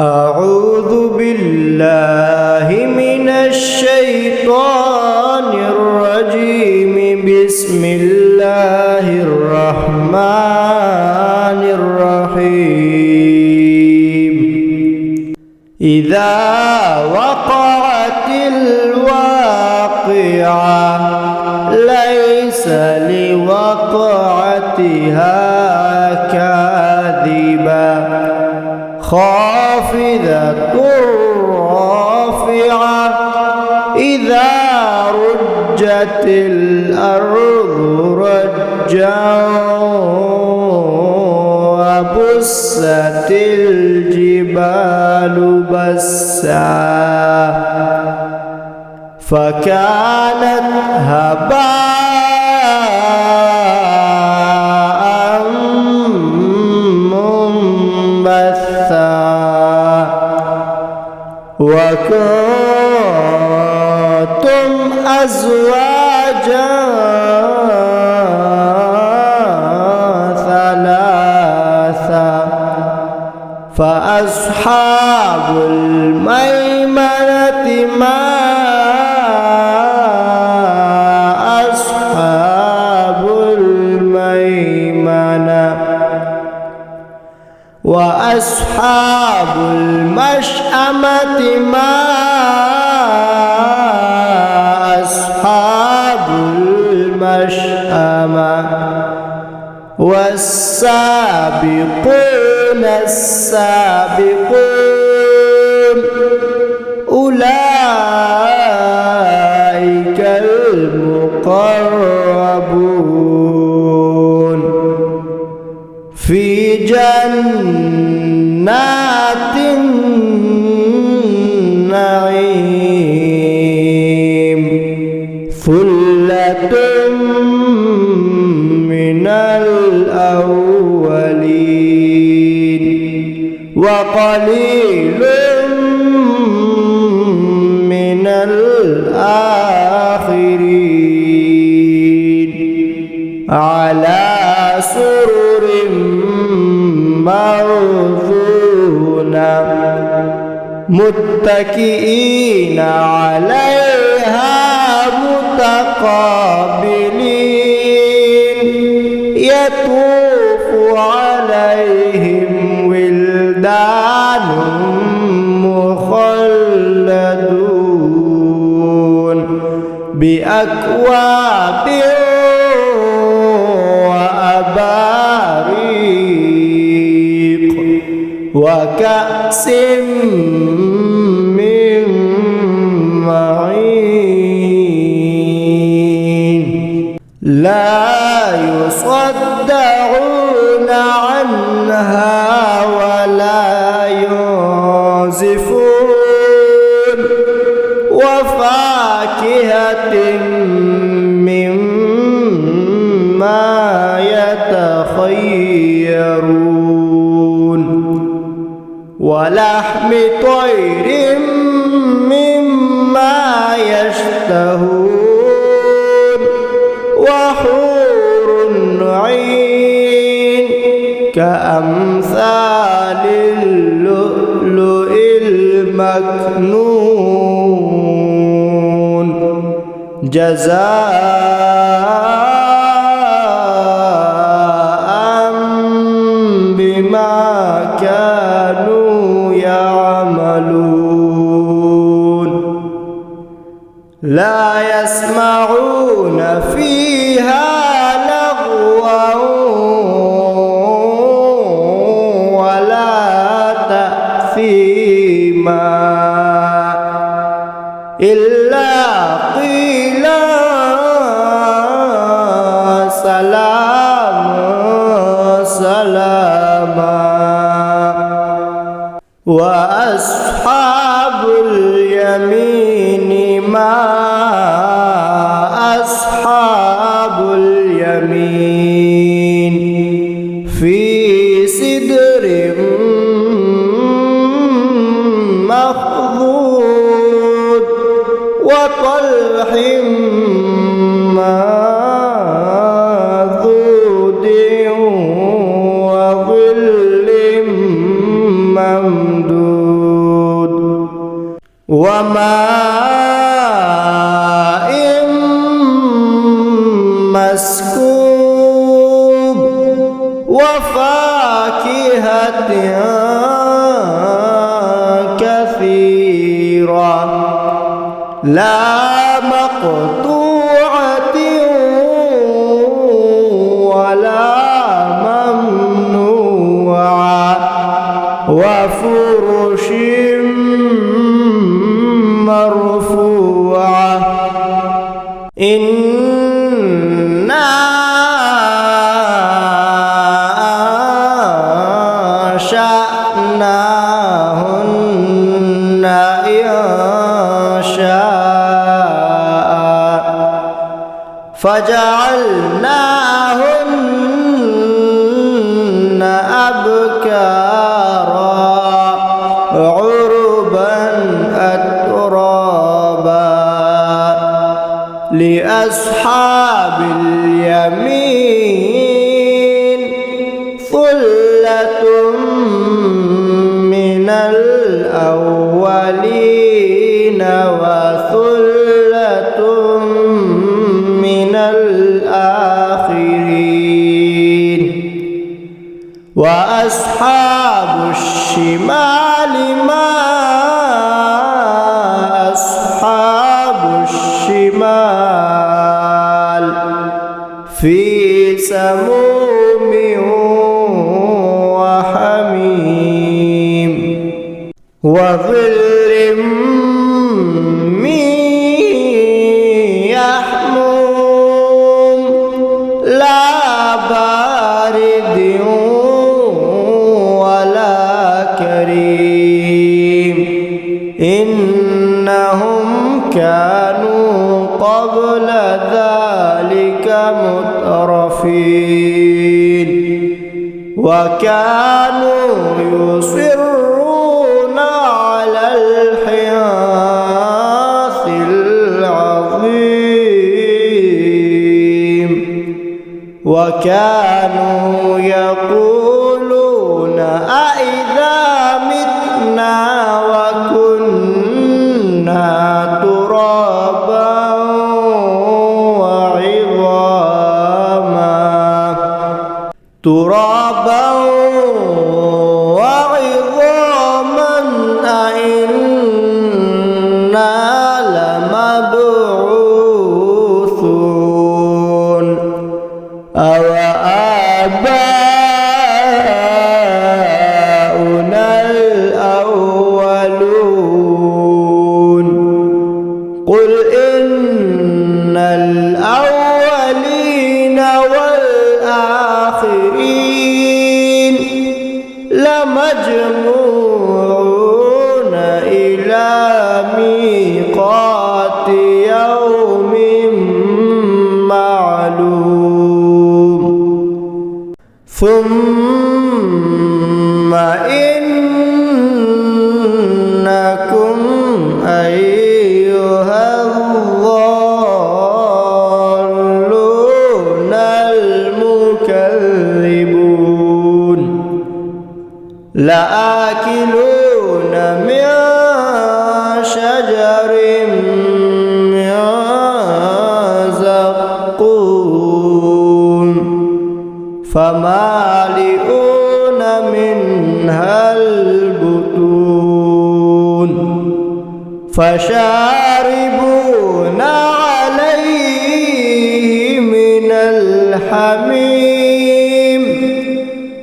أعوذ بالله من الشيطان الرجيم بسم الله الرحمن الرحيم إذا وقعت الواقعة ليس لوقعتها كاذبة خافضة رافعة إذا رجت الأرض رجا وبست الجبال بسا فكانت هباء منبثا وكنتم أزواجا ثلاثا فأصحاب الميمنة ما أصحاب الميمنة وأصحاب المشأمة ما أصحاب المشأمة والسابقون السابقون أولئك المقربون في جنات النعيم ثلة من الأولين وقليل من الآخرين على سرر موضونة متكئين عليها متقابلين يطوف عليهم ولدان مخلدون بأكواب وأباريق وكأس من معين لا يصدعون عنها ولا ينزفون وفاكهة مما يتخيرون ولحم طير مما يشتهون وحور عين كأمثال اللؤلؤ المكنون جزاء بما كانوا يعملون لا يسمعون فيها لغوا ولا تأثيما إلا قيلا سلاما سلاما وأصحاب اليمين ما أصحاب اليمين في سدر مخضود وطلح منضود وظل ممدود وماء مسكوب وفاكهة كثيرة لا مقطوعة ولا ممنوعة وفرش مرفوعة إنا أنشأناهن إنشاء فجعلناهن أبكارا عربا أترابا لأصحاب اليمين ثلة من الأولين وثلة من الآخرين وأصحاب الشمال ما أصحاب الشمال في سموم وحميم وظل من يحموم لا بارد ولا كريم إنهم كانوا قبل ذلك مترفين وكانوا يصرون على الحنث العظيم وكانوا يقولون أإذا متنا وكنا ترابا وعظاما أئنا لمبعوثون أو آباؤنا الأولون قل إن الأولين والآخرين لمجموعون إلى ميقات يوم معلوم ثم إنكم أيها الضالون المكذبون لآكلون من شجر من زقوم فمالئون منها البطون فشاربون عليه من الحميم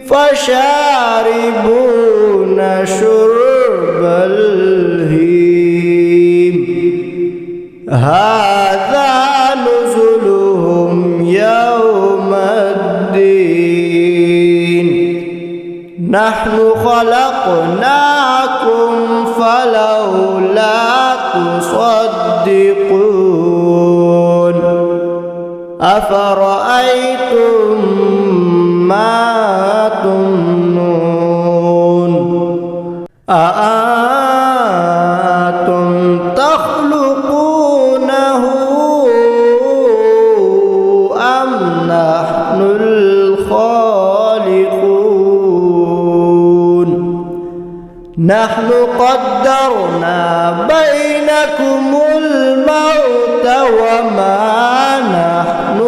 فشاربون شرب الهيم هذا نزلهم يوم الدين نحن خلقناكم فلولا تصدقون أفرأيتم ما تمنون أأنتم تخلقونه أم نحن الخالقون نحن قدرنا بينكم الموت وما نحن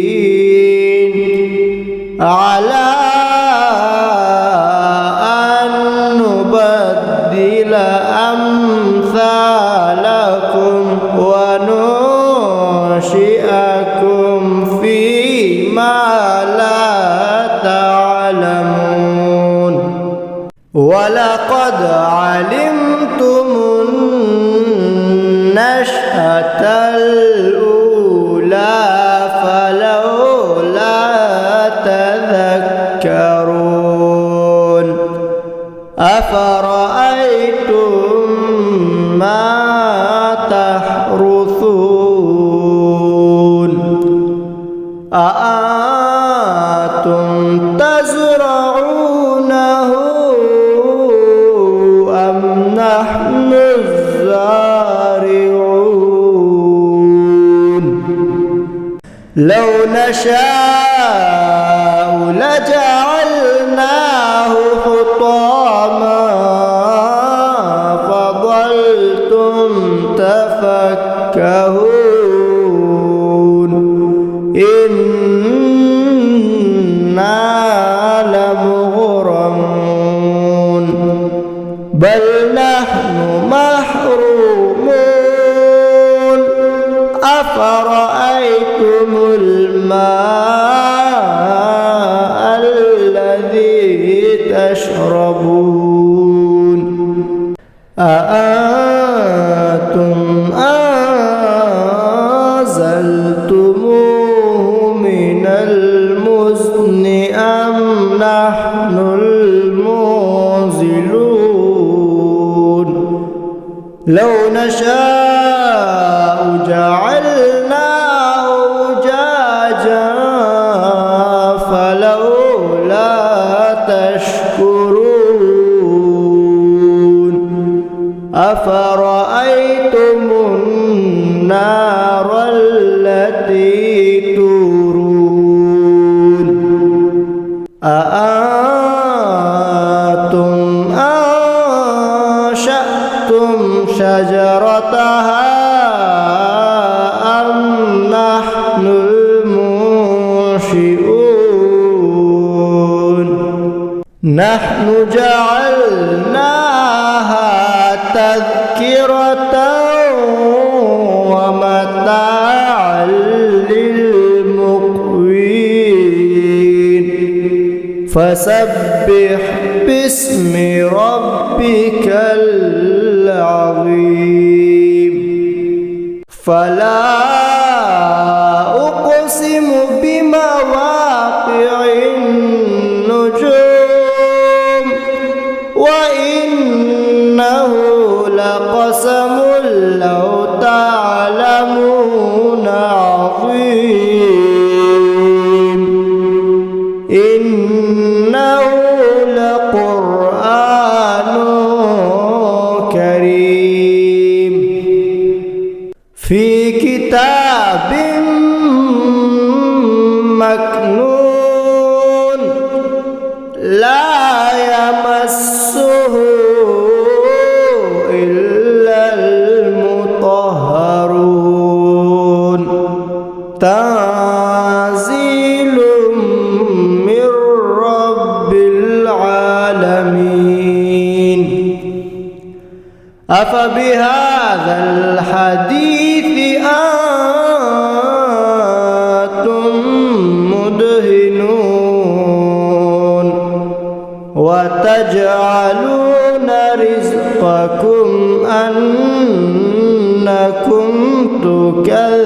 بمسبوقين على أن نبدل أمثالكم وننشئكم فيما لا تعلمون ولقد علمتم النشأة الأولى فلولا تذكرون أفرأيتم ما تحرثون أأنتم تزرعونه أم نحن الزارعون لو نشاء لجعلناه حطاما فظلتم تفكهون إنا لمغرمون بل نحن محرومون أفرأيتم الماء الذي تشربون أأنتم أنزلتموه من المزن أم نحن المنزلون لو نشاء جعلناه أجاجا فلولا تشكرون أفرأيتم النار التي تورون أأنتم أنشأتم شجرتها أم نحن المنشئون نحن جعلناها تذكرة ومتاعا للمقوين فسبح باسم ربك العظيم فلا أقسم بمواقع النجوم وإنه لقسم لو تعلمون عظيم إنه لقرآن كريم في كتاب مكنون لا يمسه إلا المطهرون تنزيل من رب العالمين أفبهذا الحديث أنتم مدهنون وتجعلون رزقكم أنكم تكذبون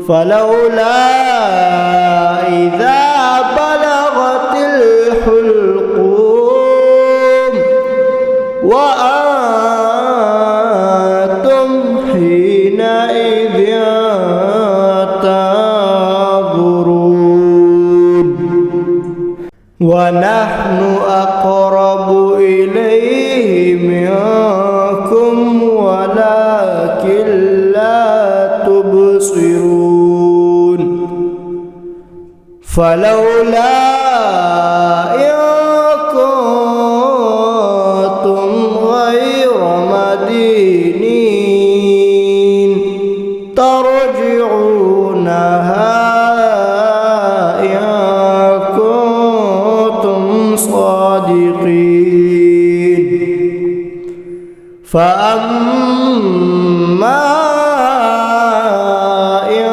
فلولا إذا بلغت الحلقوم وأنتم حينئذ تنظرون ونحن أقرب إليه منكم ولكن لا تبصرون فلولا إن كنتم غير مدينين ترجعونها إن كنتم صادقين فأما إن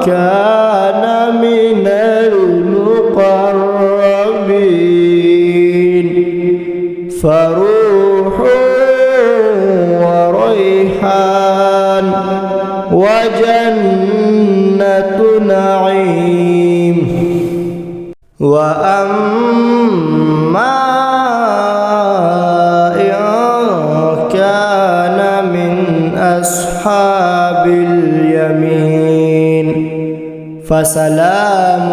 كان من المقربين فروح وريحان وجنة نعيم وأما إن كان من أصحاب اليمين فسلام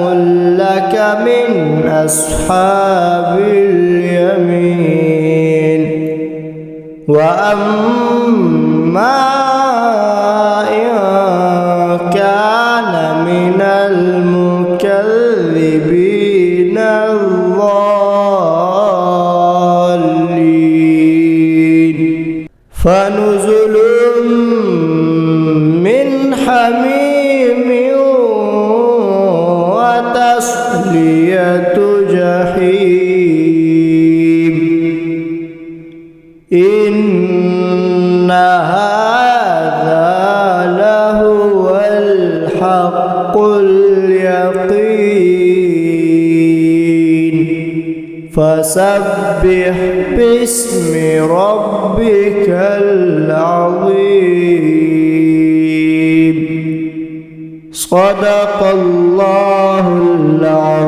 لك من أصحاب اليمين وأما إن كان من المكذبين الضالين فنزل من حميم وتصلية جحيم إن هذا لهو الحق اليقين فسبح باسم ربك العظيم صدق الله العظيم.